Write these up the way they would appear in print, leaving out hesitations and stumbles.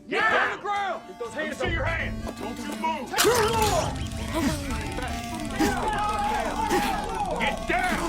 Get down on the ground! Get those hands to your hands! Don't you move! Get down!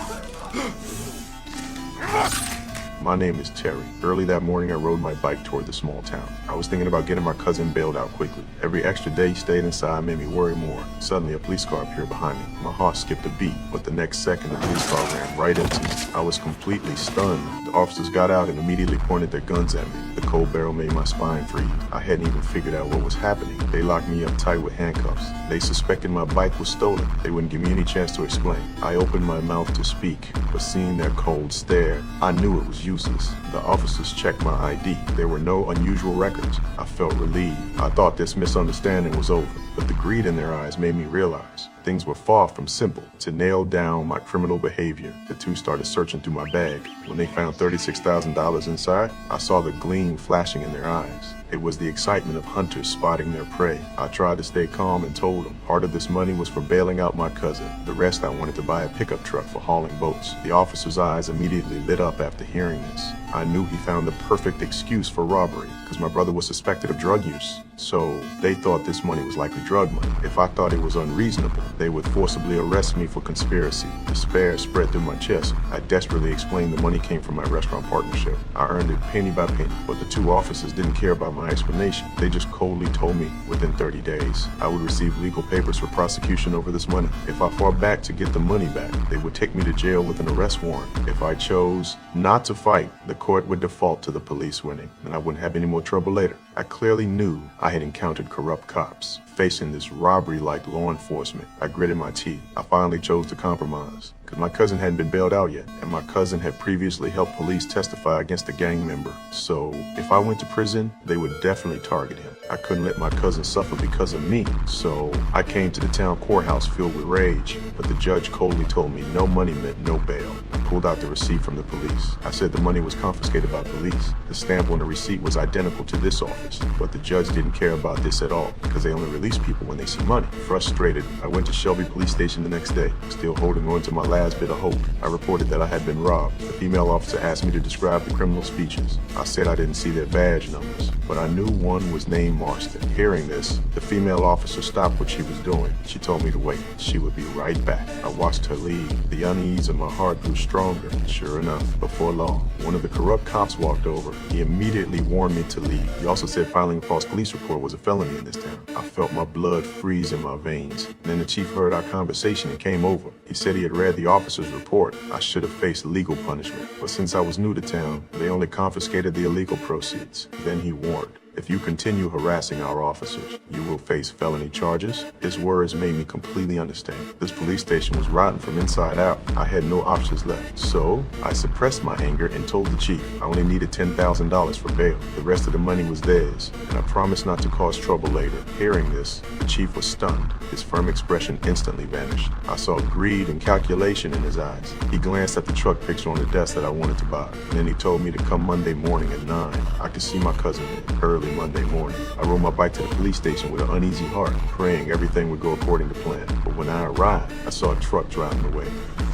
My name is Terry. Early that morning, I rode my bike toward the small town. I was thinking about getting my cousin bailed out quickly. Every extra day he stayed inside made me worry more. Suddenly, a police car appeared behind me. My heart skipped a beat, but the next second, the police car ran right into me. I was completely stunned. The officers got out and immediately pointed their guns at me. The cold barrel made my spine freeze. I hadn't even figured out what was happening. They locked me up tight with handcuffs. They suspected my bike was stolen. They wouldn't give me any chance to explain. I opened my mouth to speak, but seeing their cold stare, I knew it was useless. The officers checked my ID. There were no unusual records. I felt relieved. I thought this misunderstanding was over, but the greed in their eyes made me realize things were far from simple. To nail down my criminal behavior, the two started searching through my bag. When they found $36,000 inside, I saw the gleam flashing in their eyes. It was the excitement of hunters spotting their prey. I tried to stay calm and told them part of this money was for bailing out my cousin. The rest I wanted to buy a pickup truck for hauling boats. The officer's eyes immediately lit up after hearing this. I knew he found the perfect excuse for robbery, because my brother was suspected of drug use. So they thought this money was likely drug money. If I thought it was unreasonable, they would forcibly arrest me for conspiracy. Despair spread through my chest. I desperately explained the money came from my restaurant partnership. I earned it penny by penny, but the two officers didn't care about my explanation. They just coldly told me within 30 days I would receive legal papers for prosecution over this money. If I fought back to get the money back, they would take me to jail with an arrest warrant. If I chose not to fight, the court would default to the police winning, and I wouldn't have any more trouble later. I clearly knew I had encountered corrupt cops. Facing this robbery-like law enforcement, I gritted my teeth. I finally chose to compromise, because my cousin hadn't been bailed out yet, and my cousin had previously helped police testify against a gang member. So if I went to prison, they would definitely target him. I couldn't let my cousin suffer because of me, so I came to the town courthouse filled with rage, but the judge coldly told me no money meant no bail. I pulled out the receipt from the police. I said the money was confiscated by police. The stamp on the receipt was identical to this office, but the judge didn't care about this at all, because they only release people when they see money. Frustrated, I went to Shelby Police Station the next day, still holding on to my last bit of hope. I reported that I had been robbed. The female officer asked me to describe the criminal's features. I said I didn't see their badge numbers, but I knew one was named Marston. Hearing this, the female officer stopped what she was doing. She told me to wait. She would be right back. I watched her leave. The unease in my heart grew stronger. Sure enough, before long, one of the corrupt cops walked over. He immediately warned me to leave. He also said filing a false police report was a felony in this town. I felt my blood freeze in my veins. And then the chief heard our conversation and came over. He said he had read the officer's report. I should have faced legal punishment, but since I was new to town, they only confiscated the illegal proceeds. Then he warned, if you continue harassing our officers, you will face felony charges. His words made me completely understand. This police station was rotten from inside out. I had no options left. So I suppressed my anger and told the chief I only needed $10,000 for bail. The rest of the money was theirs, and I promised not to cause trouble later. Hearing this, the chief was stunned. His firm expression instantly vanished. I saw greed and calculation in his eyes. He glanced at the truck picture on the desk that I wanted to buy, and then he told me to come Monday morning at 9. I could see my cousin early Monday morning. I rode my bike to the police station with an uneasy heart, praying everything would go according to plan. But when I arrived, I saw a truck driving away.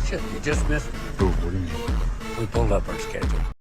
Shit, you just missed it. Who? What do you mean? We pulled up our schedule.